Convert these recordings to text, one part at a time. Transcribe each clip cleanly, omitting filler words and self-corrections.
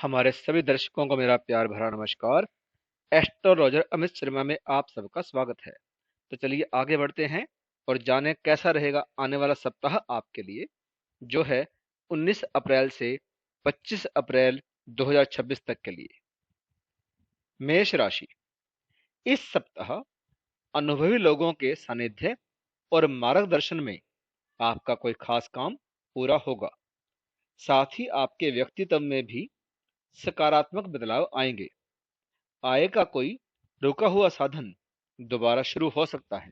हमारे सभी दर्शकों को मेरा प्यार भरा नमस्कार। एस्ट्रोलॉजर अमित शर्मा में आप सबका स्वागत है। तो चलिए आगे बढ़ते हैं और जानें कैसा रहेगा आने वाला सप्ताह आपके लिए, जो है 19 अप्रैल से 25 अप्रैल 2026 तक के लिए। मेष राशि। इस सप्ताह अनुभवी लोगों के सानिध्य और मार्गदर्शन में आपका कोई खास काम पूरा होगा। साथ ही आपके व्यक्तित्व में भी सकारात्मक बदलाव आएंगे। आय का कोई रुका हुआ साधन दोबारा शुरू हो सकता है।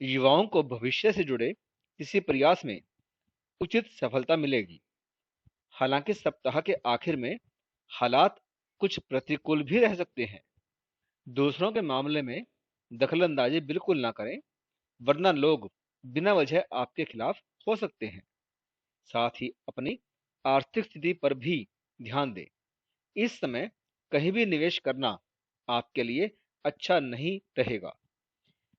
युवाओं को भविष्य से जुड़े किसी प्रयास में उचित सफलता मिलेगी। हालांकि सप्ताह के आखिर में हालात कुछ प्रतिकूल भी रह सकते हैं। दूसरों के मामले में दखलंदाजी बिल्कुल ना करें, वरना लोग बिना वजह आपके खिलाफ हो सकते हैं। साथ ही अपनी आर्थिक स्थिति पर भी ध्यान दें। इस समय कहीं भी निवेश करना आपके लिए अच्छा नहीं रहेगा।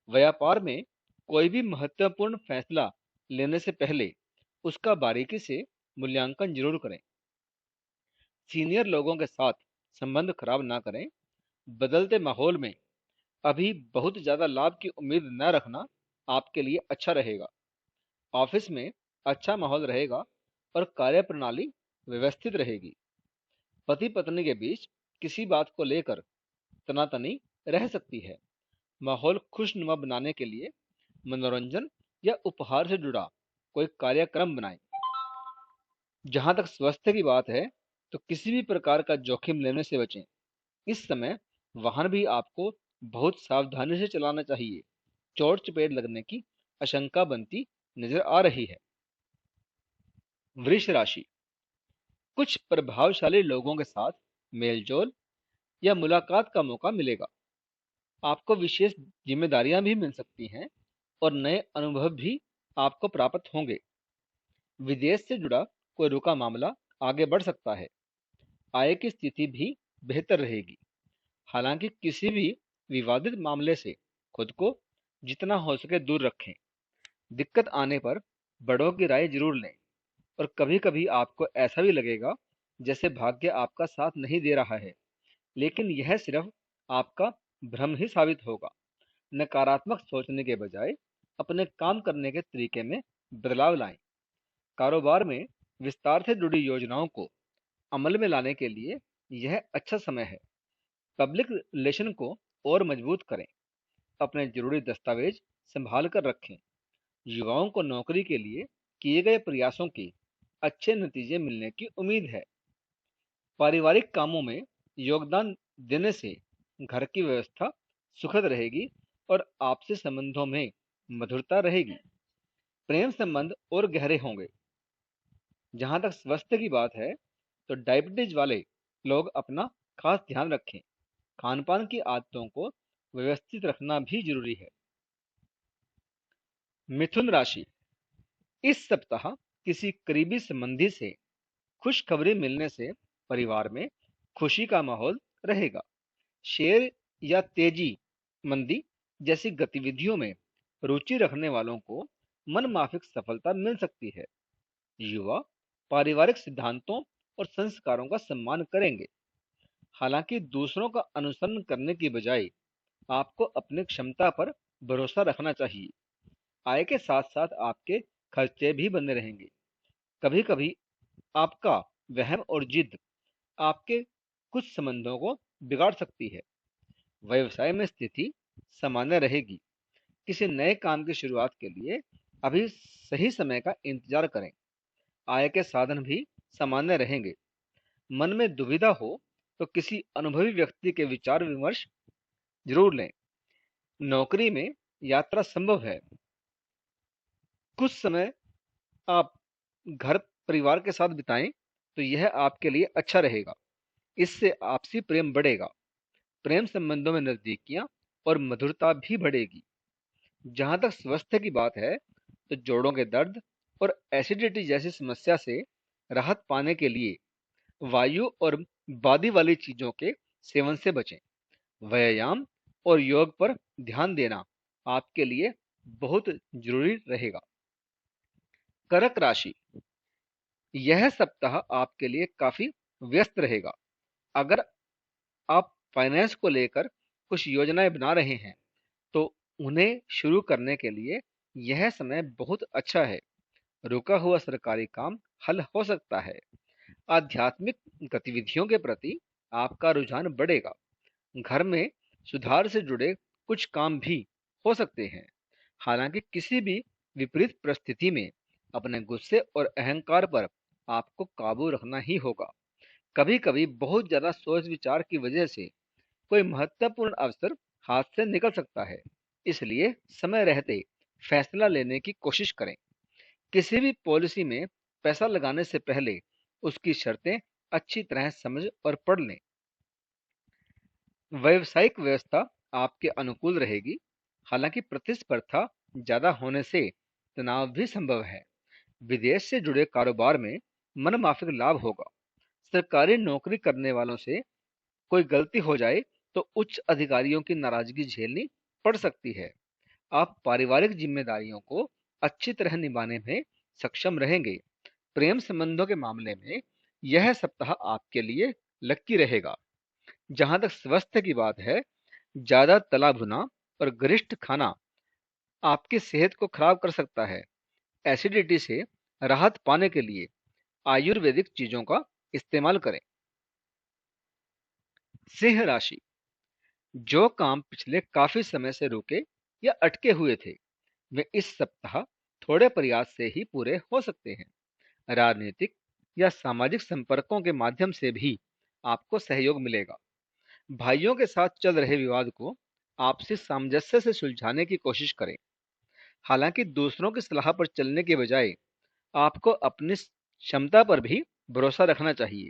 व्यापार में कोई भी महत्वपूर्ण फैसला लेने से पहले उसका बारीकी से मूल्यांकन जरूर करें। सीनियर लोगों के साथ संबंध खराब ना करें। बदलते माहौल में अभी बहुत ज्यादा लाभ की उम्मीद न रखना आपके लिए अच्छा रहेगा। ऑफिस में अच्छा माहौल रहेगा और कार्य प्रणाली व्यवस्थित रहेगी। पति पत्नी के बीच किसी बात को लेकर तनातनी रह सकती है। माहौल खुशनुमा बनाने के लिए मनोरंजन या उपहार से जुड़ा कोई कार्यक्रम बनाएं। जहां तक स्वास्थ्य की बात है, तो किसी भी प्रकार का जोखिम लेने से बचें। इस समय वाहन भी आपको बहुत सावधानी से चलाना चाहिए। चोट चपेट लगने की आशंका बनती नजर आ रही है। वृष राशि। कुछ प्रभावशाली लोगों के साथ मेलजोल या मुलाकात का मौका मिलेगा। आपको विशेष जिम्मेदारियां भी मिल सकती हैं और नए अनुभव भी आपको प्राप्त होंगे। विदेश से जुड़ा कोई रुका मामला आगे बढ़ सकता है। आय की स्थिति भी बेहतर रहेगी। हालांकि किसी भी विवादित मामले से खुद को जितना हो सके दूर रखें। दिक्कत आने पर बड़ों की राय जरूर लें। और कभी कभी आपको ऐसा भी लगेगा जैसे भाग्य आपका साथ नहीं दे रहा है, लेकिन यह सिर्फ आपका भ्रम ही साबित होगा। नकारात्मक सोचने के बजाय अपने काम करने के तरीके में बदलाव लाएं। कारोबार में विस्तार से जुड़ी योजनाओं को अमल में लाने के लिए यह अच्छा समय है। पब्लिक रिलेशन को और मजबूत करें। अपने जरूरी दस्तावेज संभाल कर रखें। युवाओं को नौकरी के लिए किए गए प्रयासों के अच्छे नतीजे मिलने की उम्मीद है। पारिवारिक कामों में योगदान देने से घर की व्यवस्था सुखद रहेगी और आपसी संबंधों में मधुरता रहेगी। प्रेम संबंध और गहरे होंगे। जहां तक स्वास्थ्य की बात है, तो डायबिटीज वाले लोग अपना खास ध्यान रखें। खान पान की आदतों को व्यवस्थित रखना भी जरूरी है। मिथुन राशि। इस सप्ताह किसी करीबी संबंधी से खुशखबरी मिलने से परिवार में खुशी का माहौल रहेगा। शेयर या तेजी मंदी जैसी गतिविधियों में रुचि रखने वालों को मनमाफिक सफलता मिल सकती है। युवा पारिवारिक सिद्धांतों और संस्कारों का सम्मान करेंगे। हालांकि दूसरों का अनुसरण करने की बजाय आपको अपनी क्षमता पर भरोसा रखना चाहिए। आय के साथ साथ आपके खर्चे भी बने रहेंगे। कभी कभी आपका वहम और जिद आपके कुछ संबंधों को बिगाड़ सकती है। व्यवसाय में स्थिति सामान्य रहेगी। किसी नए काम की शुरुआत के लिए अभी सही समय का इंतजार करें। आय के साधन भी सामान्य रहेंगे। मन में दुविधा हो तो किसी अनुभवी व्यक्ति के विचार विमर्श जरूर लें। नौकरी में यात्रा संभव है। कुछ समय आप घर परिवार के साथ बिताएं तो यह आपके लिए अच्छा रहेगा। इससे आपसी प्रेम बढ़ेगा। प्रेम संबंधों में नजदीकियां और मधुरता भी बढ़ेगी। जहां तक स्वास्थ्य की बात है, तो जोड़ों के दर्द और एसिडिटी जैसी समस्या से राहत पाने के लिए वायु और बादी वाली चीजों के सेवन से बचें। व्यायाम और योग पर ध्यान देना आपके लिए बहुत जरूरी रहेगा। कर्क राशि। यह सप्ताह आपके लिए काफी व्यस्त रहेगा। अगर आप फाइनेंस को लेकर कुछ योजनाएं बना रहे हैं तो उन्हें शुरू करने के लिए यह समय बहुत अच्छा है। रुका हुआ सरकारी काम हल हो सकता है। आध्यात्मिक गतिविधियों के प्रति आपका रुझान बढ़ेगा। घर में सुधार से जुड़े कुछ काम भी हो सकते हैं। हालांकि किसी भी विपरीत परिस्थिति में अपने गुस्से और अहंकार पर आपको काबू रखना ही होगा। कभी कभी बहुत ज्यादा सोच विचार की वजह से कोई महत्वपूर्ण अवसर हाथ से निकल सकता है। इसलिए समय रहते फैसला लेने की कोशिश करें। किसी भी पॉलिसी में पैसा लगाने से पहले उसकी शर्तें अच्छी तरह समझ और पढ़ लें। व्यावसायिक व्यवस्था आपके अनुकूल रहेगी। हालांकि प्रतिस्पर्धा ज्यादा होने से तनाव भी संभव है। विदेश से जुड़े कारोबार में मनमाफिक लाभ होगा। सरकारी नौकरी करने वालों से कोई गलती हो जाए तो उच्च अधिकारियों की नाराजगी झेलनी पड़ सकती है। आप पारिवारिक जिम्मेदारियों को अच्छी तरह निभाने में सक्षम रहेंगे। प्रेम संबंधों के मामले में यह सप्ताह आपके लिए लकी रहेगा। जहां तक स्वास्थ्य की बात है, ज्यादा तला भुना और गरिष्ठ खाना आपकी सेहत को खराब कर सकता है। एसिडिटी से राहत पाने के लिए आयुर्वेदिक चीजों का इस्तेमाल करें। सिंह राशि, जो काम पिछले काफी समय से रुके या अटके हुए थे वे इस सप्ताह थोड़े प्रयास से ही पूरे हो सकते हैं। राजनीतिक या सामाजिक संपर्कों के माध्यम से भी आपको सहयोग मिलेगा। भाइयों के साथ चल रहे विवाद को आपसी सामंजस्य से सुलझाने की कोशिश करें। हालांकि दूसरों की सलाह पर चलने के बजाय आपको अपनी क्षमता पर भी भरोसा रखना चाहिए,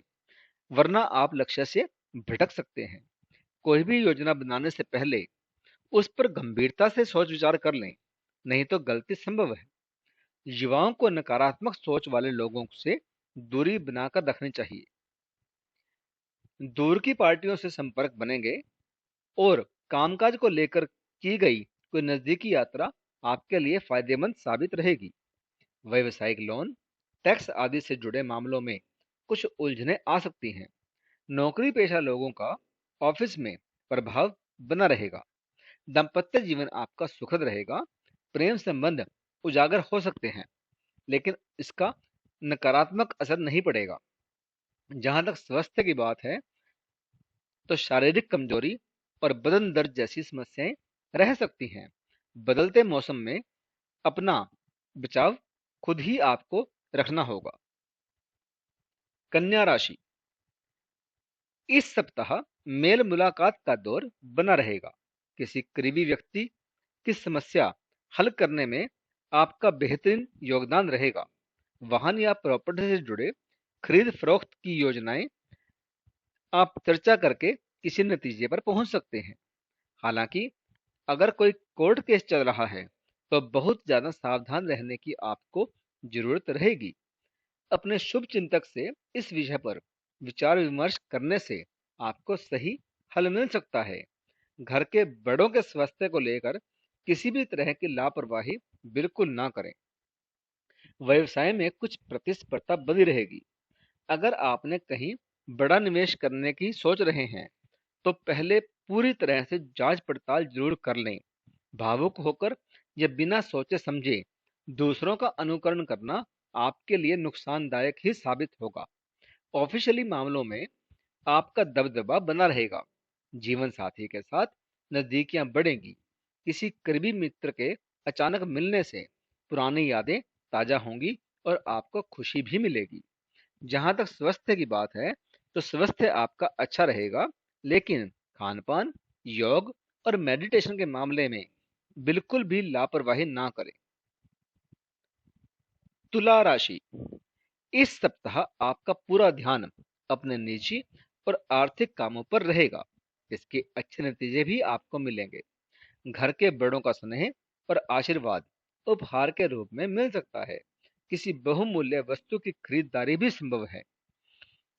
वरना आप लक्ष्य से भटक सकते हैं। कोई भी योजना बनाने से पहले उस पर गंभीरता से सोच विचार कर लें, नहीं तो गलती संभव है। युवाओं को नकारात्मक सोच वाले लोगों से दूरी बनाकर रखनी चाहिए। दूर की पार्टियों से संपर्क बनेंगे और कामकाज को लेकर की गई कोई नजदीकी यात्रा आपके लिए फायदेमंद साबित रहेगी। व्यवसायिक लोन, टैक्स आदि से जुड़े मामलों में कुछ उलझनें आ सकती हैं। नौकरी पेशा लोगों का ऑफिस में प्रभाव बना रहेगा। दाम्पत्य जीवन आपका सुखद रहेगा। प्रेम संबंध उजागर हो सकते हैं, लेकिन इसका नकारात्मक असर नहीं पड़ेगा। जहां तक स्वास्थ्य की बात है तो शारीरिक कमजोरी और बदन दर्द जैसी समस्याएं रह सकती हैं। बदलते मौसम में अपना बचाव खुद ही आपको रखना होगा। कन्या राशि, इस सप्ताह मेल मुलाकात का दौर बना रहेगा। किसी करीबी व्यक्ति की समस्या हल करने में आपका बेहतरीन योगदान रहेगा। वाहन या प्रॉपर्टी से जुड़े खरीद फरोख्त की योजनाएं आप चर्चा करके किसी नतीजे पर पहुंच सकते हैं। हालांकि अगर कोई कोर्ट केस चल रहा है तो बहुत ज्यादा सावधान रहने की आपको जरूरत रहेगी। अपने शुभ चिंतक से इस विषय पर विचार विमर्श करने से आपको सही हल मिल सकता है। घर के बड़ों के स्वास्थ्य को लेकर किसी भी तरह की लापरवाही बिल्कुल ना करें। व्यवसाय में कुछ प्रतिस्पर्धा बनी रहेगी। अगर आपने कहीं बड़ा निवेश करने की सोच रहे हैं तो पहले पूरी तरह से जांच पड़ताल जरूर कर लें। भावुक होकर या बिना सोचे समझे दूसरों का अनुकरण करना आपके लिए नुकसानदायक ही साबित होगा। ऑफिशियली मामलों में आपका दबदबा बना रहेगा। जीवन साथी के साथ नजदीकियां बढ़ेंगी। किसी करीबी मित्र के अचानक मिलने से पुरानी यादें ताजा होंगी और आपको खुशी भी मिलेगी। जहां तक स्वास्थ्य की बात है तो स्वास्थ्य आपका अच्छा रहेगा, लेकिन खान-पान, योग और मेडिटेशन के मामले में बिल्कुल भी लापरवाही ना करें। तुला राशि, इस सप्ताह आपका पूरा ध्यान अपने निजी और आर्थिक कामों पर रहेगा। इसके अच्छे नतीजे भी आपको मिलेंगे। घर के बड़ों का स्नेह और आशीर्वाद उपहार के रूप में मिल सकता है। किसी बहुमूल्य वस्तु की खरीदारी भी संभव है।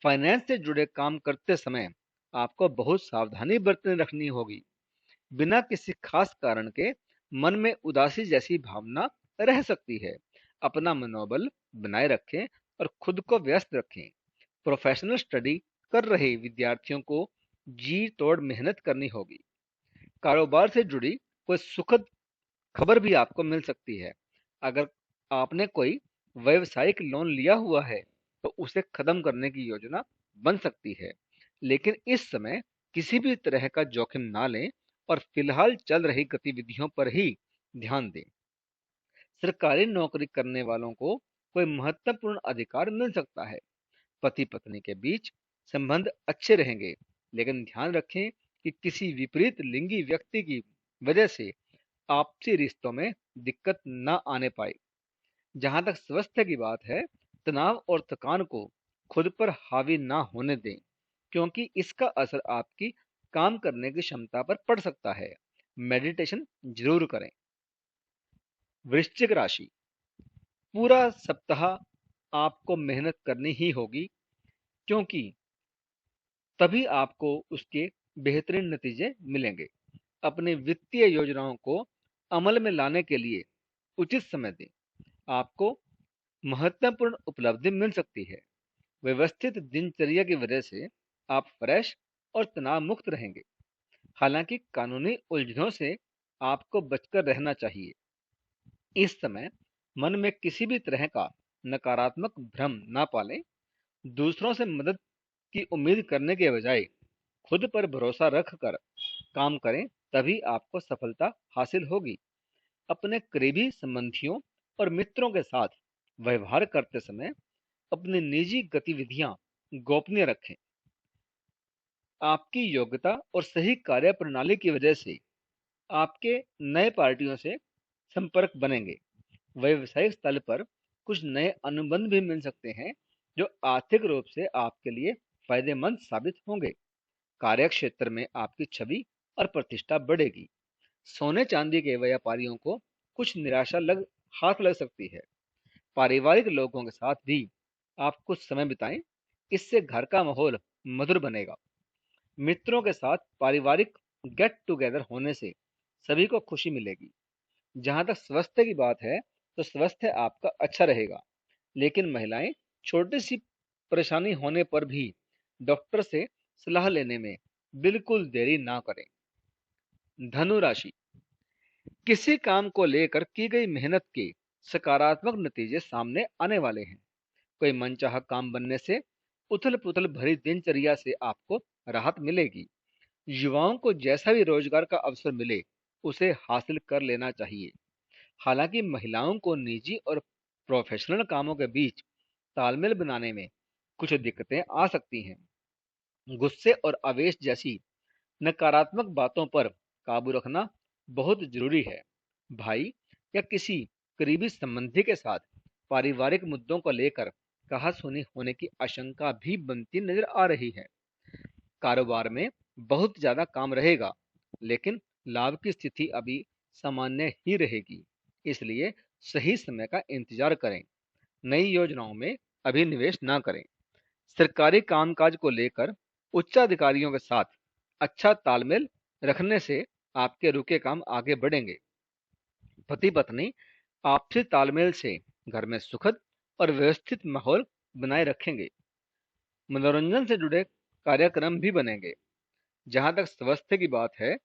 फाइनेंस से जुड़े काम करते समय आपको बहुत सावधानी बरतने रखनी होगी। बिना किसी खास कारण के मन में उदासी जैसी भावना रह सकती है। अपना मनोबल बनाए रखें और खुद को व्यस्त रखें। प्रोफेशनल स्टडी कर रहे विद्यार्थियों को जी तोड़ मेहनत करनी होगी। कारोबार से जुड़ी कोई सुखद खबर भी आपको मिल सकती है। अगर आपने कोई व्यावसायिक लोन लिया हुआ है तो उसे खत्म करने की योजना बन सकती है, लेकिन इस समय किसी भी तरह का जोखिम ना लें और फिलहाल चल रही गतिविधियों पर ही ध्यान दें। सरकारी नौकरी करने वालों को कोई महत्वपूर्ण अधिकार मिल सकता है। पति पत्नी के बीच संबंध अच्छे रहेंगे, लेकिन ध्यान रखें कि किसी विपरीत लिंगी व्यक्ति की वजह से आपसी रिश्तों में दिक्कत न आने पाए। जहां तक स्वास्थ्य की बात है, तनाव और थकान को खुद पर हावी ना होने दें, क्योंकि इसका असर आपकी काम करने की क्षमता पर पड़ सकता है। मेडिटेशन जरूर करें। वृश्चिक राशि, पूरा सप्ताह आपको मेहनत करनी ही होगी, क्योंकि तभी आपको उसके बेहतरीन नतीजे मिलेंगे। अपनी वित्तीय योजनाओं को अमल में लाने के लिए उचित समय दें। आपको महत्वपूर्ण उपलब्धि मिल सकती है। व्यवस्थित दिनचर्या की वजह से आप फ्रेश और तनाव मुक्त रहेंगे। हालांकि कानूनी उलझनों से आपको बचकर रहना चाहिए। इस समय मन में किसी भी तरह का नकारात्मक भ्रम ना पालें। दूसरों से मदद की उम्मीद करने के बजाय खुद पर भरोसा रखकर काम करें, तभी आपको सफलता हासिल होगी। अपने करीबी संबंधियों और मित्रों के साथ व्यवहार करते समय अपनी निजी गतिविधियां गोपनीय रखें। आपकी योग्यता और सही कार्य प्रणाली की वजह से आपके नए पार्टियों से संपर्क बनेंगे। व्यवसायिक स्थल पर कुछ नए अनुबंध भी मिल सकते हैं, जो आर्थिक रूप से आपके लिए फायदेमंद साबित होंगे। कार्य क्षेत्र में आपकी छवि और प्रतिष्ठा बढ़ेगी। सोने चांदी के व्यापारियों को कुछ निराशा हाथ लग सकती है। पारिवारिक लोगों के साथ भी आप कुछ समय बिताएं, इससे घर का माहौल मधुर बनेगा। मित्रों के साथ पारिवारिक गेट टुगेदर होने से सभी को खुशी मिलेगी। जहां तक स्वास्थ्य की बात है, तो स्वास्थ्य आपका अच्छा रहेगा, लेकिन महिलाएं छोटी सी परेशानी होने पर भी डॉक्टर से सलाह लेने में बिल्कुल देरी ना करें। धनु राशि, किसी काम को लेकर की गई मेहनत के सकारात्मक नतीजे सामने आने वाले हैं। कोई मनचाहा काम बनने से उथल पुथल भरी दिनचर्या से आपको राहत मिलेगी। युवाओं को जैसा भी रोजगार का अवसर मिले उसे हासिल कर लेना चाहिए। हालांकि महिलाओं को निजी और प्रोफेशनल कामों के बीच तालमेल बनाने में कुछ दिक्कतें आ सकती हैं। गुस्से और आवेश जैसी नकारात्मक बातों पर काबू रखना बहुत जरूरी है। भाई या किसी करीबी संबंधी के साथ पारिवारिक मुद्दों को लेकर कहासुनी होने की आशंका भी बनती नजर आ रही है। कारोबार में बहुत ज्यादा काम रहेगा, लेकिन लाभ की स्थिति अभी सामान्य ही रहेगी। इसलिए सही समय का इंतजार करें। नई योजनाओं में अभी निवेश ना करें। सरकारी कामकाज को लेकर उच्चाधिकारियों के साथ अच्छा तालमेल रखने से आपके रुके काम आगे बढ़ेंगे। पति पत्नी आपसी तालमेल से घर में सुखद और व्यवस्थित माहौल बनाए रखेंगे। मनोरंजन से जुड़े कार्यक्रम भी बनेंगे। जहां तक स्वास्थ्य की बात है,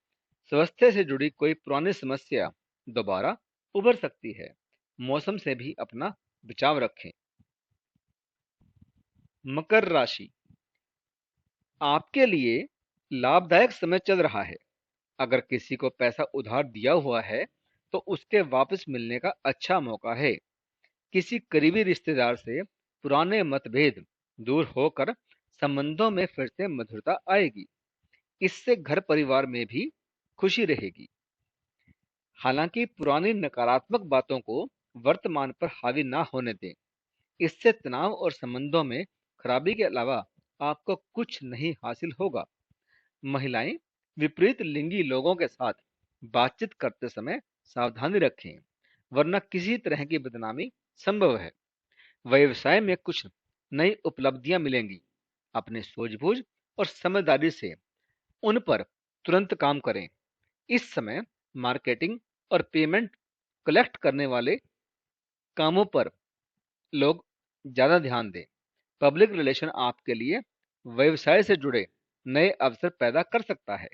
स्वास्थ्य से जुड़ी कोई पुरानी समस्या दोबारा उभर सकती है। मौसम से भी अपना बचाव रखें। मकर राशि, आपके लिए लाभदायक समय चल रहा है। अगर किसी को पैसा उधार दिया हुआ है तो उसके वापस मिलने का अच्छा मौका है। किसी करीबी रिश्तेदार से पुराने मतभेद दूर होकर संबंधों में फिर से मधुरता आएगी। इससे घर परिवार में भी खुशी रहेगी। हालांकि पुरानी नकारात्मक बातों को वर्तमान पर हावी ना होने दें। इससे तनाव और संबंधों में खराबी के अलावा आपको कुछ नहीं हासिल होगा। महिलाएं विपरीत लिंगी लोगों के साथ बातचीत करते समय सावधानी रखें, वरना किसी तरह की बदनामी संभव है। व्यवसाय में कुछ नई उपलब्धियां मिलेंगी। अपने सूझबूझ और समझदारी से उन पर तुरंत काम करें। इस समय मार्केटिंग और पेमेंट कलेक्ट करने वाले कामों पर लोग ज्यादा ध्यान दें। पब्लिक रिलेशन आपके लिए व्यवसाय से जुड़े नए अवसर पैदा कर सकता है।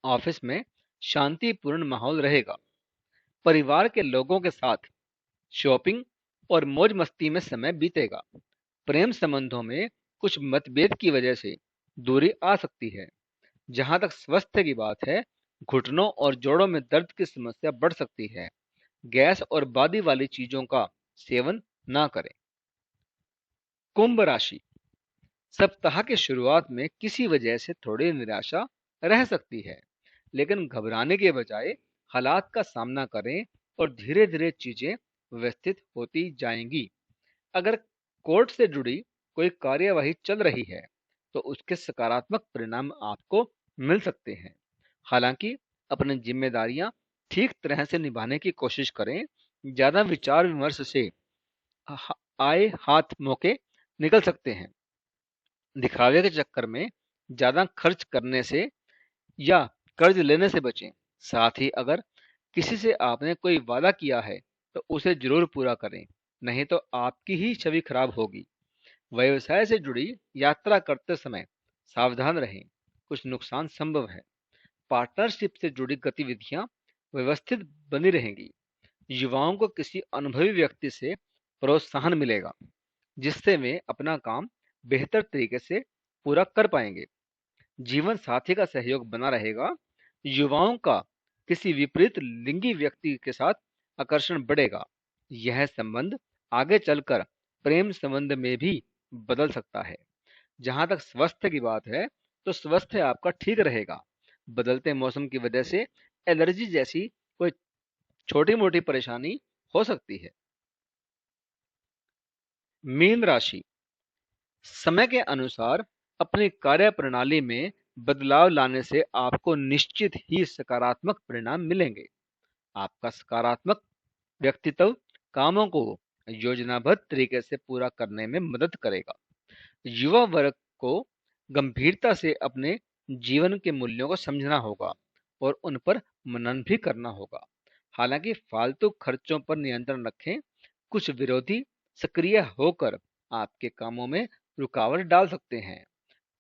ऑफिस में शांतिपूर्ण माहौल रहेगा। परिवार के लोगों के साथ शॉपिंग और मौज मस्ती में समय बीतेगा। प्रेम संबंधों में कुछ मतभेद की वजह से दूरी आ सकती है। जहां तक स्वास्थ्य की बात है, घुटनों और जोड़ों में दर्द की समस्या बढ़ सकती है। गैस और बादी वाली चीजों का सेवन ना करें। कुंभ राशि, सप्ताह की शुरुआत में किसी वजह से थोड़ी निराशा रह सकती है, लेकिन घबराने के बजाय हालात का सामना करें और धीरे धीरे चीजें व्यवस्थित होती जाएंगी। अगर कोर्ट से जुड़ी कोई कार्यवाही चल रही है तो उसके सकारात्मक परिणाम आपको मिल सकते हैं। हालांकि अपनी जिम्मेदारियां ठीक तरह से निभाने की कोशिश करें। ज्यादा विचार विमर्श से आए हाथ मौके निकल सकते हैं। दिखावे के चक्कर में ज्यादा खर्च करने से या कर्ज लेने से बचें। साथ ही अगर किसी से आपने कोई वादा किया है तो उसे जरूर पूरा करें, नहीं तो आपकी ही छवि खराब होगी। व्यवसाय से जुड़ी यात्रा करते समय सावधान रहें, कुछ नुकसान संभव है। पार्टनरशिप से जुड़ी गतिविधियां व्यवस्थित बनी रहेंगी। युवाओं को किसी अनुभवी व्यक्ति से प्रोत्साहन मिलेगा, जिससे वे अपना काम बेहतर तरीके से पूरा कर पाएंगे। जीवन साथी का सहयोग बना रहेगा। युवाओं का किसी विपरीत लिंगी व्यक्ति के साथ आकर्षण बढ़ेगा। यह संबंध आगे चलकर प्रेम संबंध में भी बदल सकता है। जहां तक स्वास्थ्य की बात है तो स्वास्थ्य आपका ठीक रहेगा। बदलते मौसम की वजह से एलर्जी जैसी कोई छोटी मोटी परेशानी हो सकती है। मीन राशि, समय के अनुसार अपनी कार्य प्रणाली में बदलाव लाने से आपको निश्चित ही सकारात्मक परिणाम मिलेंगे। आपका सकारात्मक व्यक्तित्व कामों को योजनाबद्ध तरीके से पूरा करने में मदद करेगा। युवा वर्ग को गंभीरता से अपने जीवन के मूल्यों को समझना होगा और उन पर मनन भी करना होगा। हालांकि फालतू खर्चों पर नियंत्रण रखें। कुछ विरोधी सक्रिय होकर आपके कामों में रुकावट डाल सकते हैं।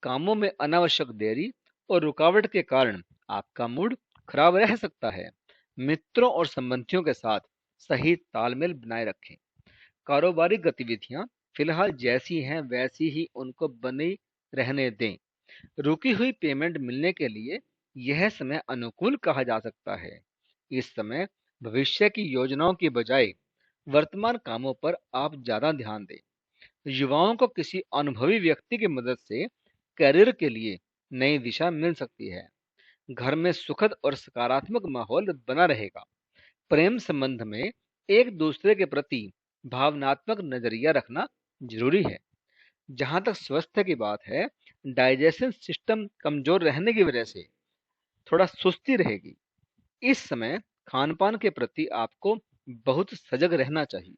कामों में अनावश्यक देरी और रुकावट के कारण आपका मूड खराब रह सकता है। मित्रों और संबंधियों के साथ सही तालमेल बनाए रखें। कारोबारी गतिविधियां फिलहाल जैसी हैं वैसी ही उनको बनी रहने दें। रुकी हुई पेमेंट मिलने के लिए यह समय अनुकूल कहा जा सकता है। इस समय भविष्य की योजनाओं की बजाय वर्तमान कामों पर आप ज्यादा ध्यान दें। युवाओं को किसी अनुभवी व्यक्ति की मदद से करियर के लिए नई दिशा मिल सकती है। घर में सुखद और सकारात्मक माहौल बना रहेगा। प्रेम संबंध में एक दूसरे के प्रति भावनात्मक नजरिया रखना जरूरी है। जहां तक स्वास्थ्य की बात है, डाइजेशन सिस्टम कमजोर रहने की वजह से थोड़ा सुस्ती रहेगी। इस समय खान पान के प्रति आपको बहुत सजग रहना चाहिए।